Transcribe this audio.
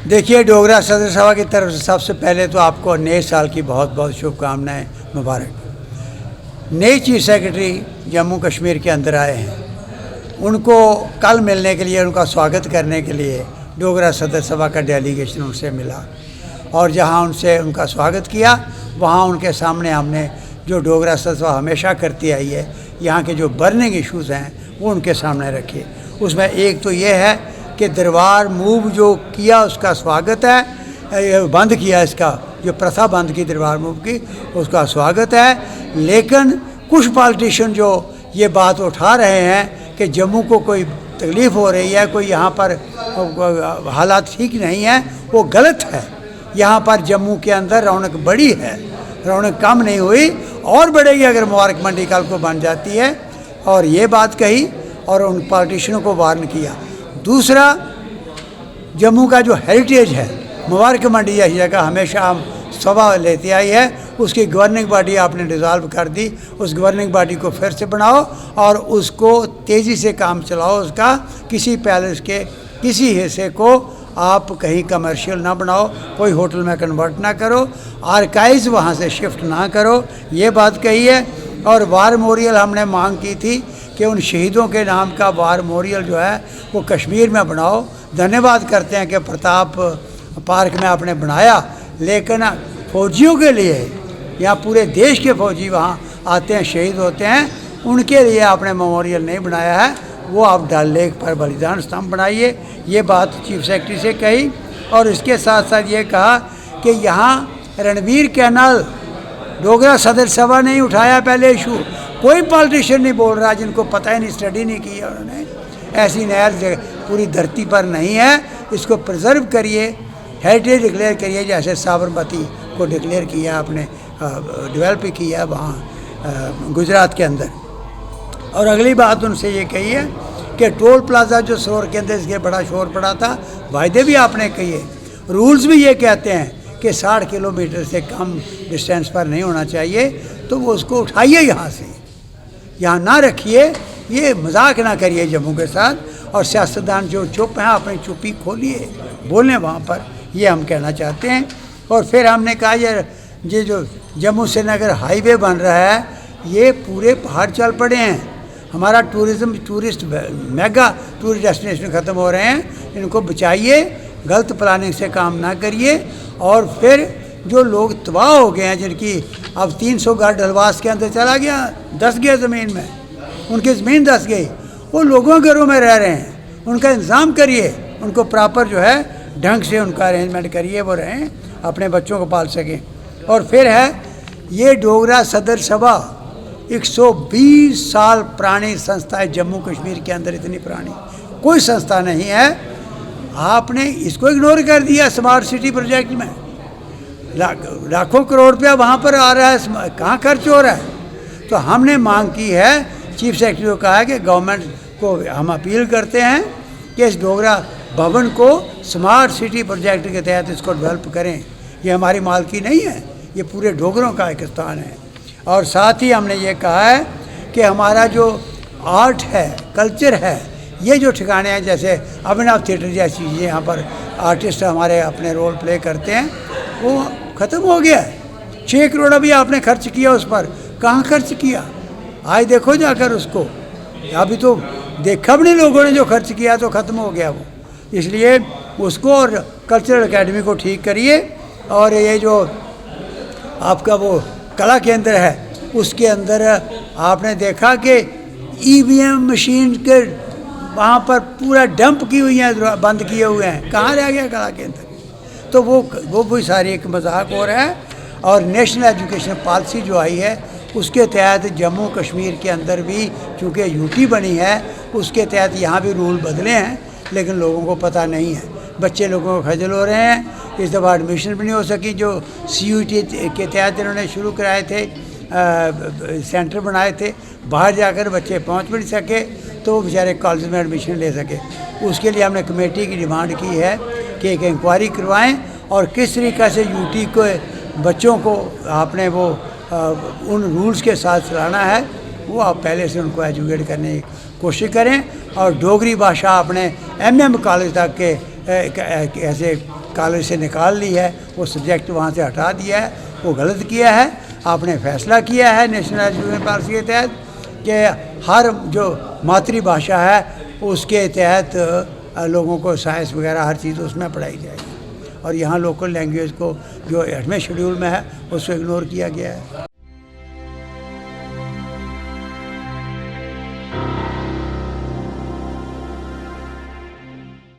देखिए, डोगरा सदर सभा की तरफ से सबसे पहले तो आपको नए साल की बहुत बहुत शुभकामनाएं, मुबारक। नए चीफ सेक्रेटरी जम्मू कश्मीर के अंदर आए हैं, उनको कल मिलने के लिए, उनका स्वागत करने के लिए डोगरा सदर सभा का डेलीगेशन उनसे मिला और जहां उनसे उनका स्वागत किया, वहां उनके सामने हमने जो डोगरा सदर सभा हमेशा करती आई है, यहाँ के जो बर्निंग इश्यूज़ हैं वो उनके सामने रखे। उसमें एक तो ये है कि दरबार मूव जो किया उसका स्वागत है, बंद किया, इसका जो प्रथा बंद की दरबार मूव की उसका स्वागत है। लेकिन कुछ पॉलिटिशियन जो ये बात उठा रहे हैं कि जम्मू को कोई तकलीफ़ हो रही है, कोई यहाँ पर हालात ठीक नहीं है, वो गलत है। यहाँ पर जम्मू के अंदर रौनक बढ़ी है, रौनक कम नहीं हुई और बढ़ेगी अगर मुबारक मंडी कल को बन जाती है। और ये बात कही और उन पॉलिटिशियनों को वार्न किया। दूसरा, जम्मू का जो हेरिटेज है, मुबारक मंडी जैसी जगह हमेशा हम सभा लेती आई है, उसकी गवर्निंग बॉडी आपने डिज़ोल्व कर दी। उस गवर्निंग बॉडी को फिर से बनाओ और उसको तेज़ी से काम चलाओ। उसका किसी पैलेस के किसी हिस्से को आप कहीं कमर्शियल ना बनाओ, कोई होटल में कन्वर्ट ना करो, आर्काइव्स वहाँ से शिफ्ट ना करो, ये बात कही है। और वार मेमोरियल हमने मांग की थी कि उन शहीदों के नाम का वार मेमोरियल जो है वो कश्मीर में बनाओ। धन्यवाद करते हैं कि प्रताप पार्क में आपने बनाया, लेकिन फौजियों के लिए, यहाँ पूरे देश के फौजी वहाँ आते हैं, शहीद होते हैं, उनके लिए आपने मेमोरियल नहीं बनाया है, वो आप डल लेक पर बलिदान स्तंभ बनाइए। ये बात चीफ सेक्रेटरी से कही। और इसके साथ साथ ये कहा कि यहाँ रणवीर कैनाल डोगरा सदर सभा नहीं उठाया पहले इशू, कोई पॉलिटिशियन नहीं बोल रहा जिनको पता ही नहीं, स्टडी नहीं की है उन्होंने। ऐसी नहर पूरी धरती पर नहीं है, इसको प्रिजर्व करिए, हेरिटेज डिक्लेयर करिए, जैसे साबरमती को डिक्लेयर किया आपने, डेवलप किया वहाँ गुजरात के अंदर। और अगली बात उनसे ये कही है कि टोल प्लाजा जो शोर के अंदर इसके बड़ा शोर पड़ा था, वायदे भी आपने कहिए, रूल्स भी ये कहते हैं कि 60 किलोमीटर से कम डिस्टेंस पर नहीं होना चाहिए, तो वो उसको उठाइए यहाँ से, यहाँ ना रखिए, ये मजाक ना करिए जम्मू के साथ। और सियासतदान जो चुप हैं अपनी चुप्पी खोलिए, बोलें वहाँ पर, ये हम कहना चाहते हैं। और फिर हमने कहा ये जो जम्मू श्रीनगर हाईवे बन रहा है, ये पूरे पहाड़ चल पड़े हैं, हमारा टूरिस्ट मेगा टूरिस्ट डेस्टिनेशन ख़त्म हो रहे हैं, इनको बचाइए, गलत प्लानिंग से काम ना करिए। और फिर जो लोग तबाह हो गए हैं, जिनकी अब 300 घर डलवास के अंदर चला गया, धस गया ज़मीन में, उनकी ज़मीन धस गई, वो लोगों के घरों में रह रहे हैं, उनका इंतज़ाम करिए, उनको प्रॉपर जो है ढंग से उनका अरेंजमेंट करिए, वो रहें, अपने बच्चों को पाल सकें। और फिर है ये डोगरा सदर सभा 120 साल पुरानी संस्था है जम्मू कश्मीर के अंदर, इतनी पुरानी कोई संस्था नहीं है। आपने इसको इग्नोर कर दिया स्मार्ट सिटी प्रोजेक्ट में, लाखों करोड़ रुपया वहाँ पर आ रहा है, कहाँ खर्च हो रहा है। तो हमने मांग की है, चीफ सेक्रेटरी को कहा है कि गवर्नमेंट को हम अपील करते हैं कि इस डोगरा भवन को स्मार्ट सिटी प्रोजेक्ट के तहत इसको डेवलप करें। ये हमारी मालकी नहीं है, ये पूरे डोगरों का एक स्थान है। और साथ ही हमने ये कहा है कि हमारा जो आर्ट है, कल्चर है, ये जो ठिकाने हैं जैसे अभिनव थिएटर जैसी चीज़ें, यहाँ पर आर्टिस्ट हमारे अपने रोल प्ले करते हैं, वो ख़त्म हो गया है। 6 करोड़ अभी आपने खर्च किया उस पर, कहाँ खर्च किया? आज देखो जाकर उसको, अभी तो देखा भी नहीं लोगों ने, जो खर्च किया तो ख़त्म हो गया वो। इसलिए उसको और कल्चरल एकेडमी को ठीक करिए। और ये जो आपका वो कला केंद्र है, उसके अंदर आपने देखा कि ईवीएम मशीन के वहाँ पर पूरा डंप की हुई हैं, बंद किए हुए हैं, कहाँ रह गया कला केंद्र? तो वो भी सारी एक मजाक हो रहा है। और नेशनल एजुकेशन पॉलिसी जो आई है, उसके तहत जम्मू कश्मीर के अंदर भी चूँकि यूटी बनी है, उसके तहत यहाँ भी रूल बदले हैं, लेकिन लोगों को पता नहीं है, बच्चे लोगों को खजल हो रहे हैं। इस दफ़ा एडमिशन भी नहीं हो सकी, जो CUT के तहत इन्होंने शुरू कराए थे, सेंटर बनाए थे, बाहर जाकर बच्चे पहुंच भी नहीं सके, तो वो बेचारे कॉलेज में एडमिशन ले सके। उसके लिए हमने कमेटी की डिमांड की है कि एक इंक्वायरी करवाएं और किस तरीक़े से यूटी को बच्चों को आपने वो उन रूल्स के साथ चलाना है, वो आप पहले से उनको एजुकेट करने की कोशिश करें। और डोगरी भाषा अपने MM कॉलेज तक के ऐसे कॉलेज से निकाल ली है, वो सब्जेक्ट वहाँ से हटा दिया है, वो गलत किया है। आपने फैसला किया है नेशनल एजुकेशन पॉलिसी के तहत कि हर जो मातृभाषा है उसके तहत लोगों को साइंस वगैरह हर चीज़ उसमें पढ़ाई जाएगी, और यहाँ लोकल लैंग्वेज को जो 8वें शेड्यूल में है उसको इग्नोर किया गया है।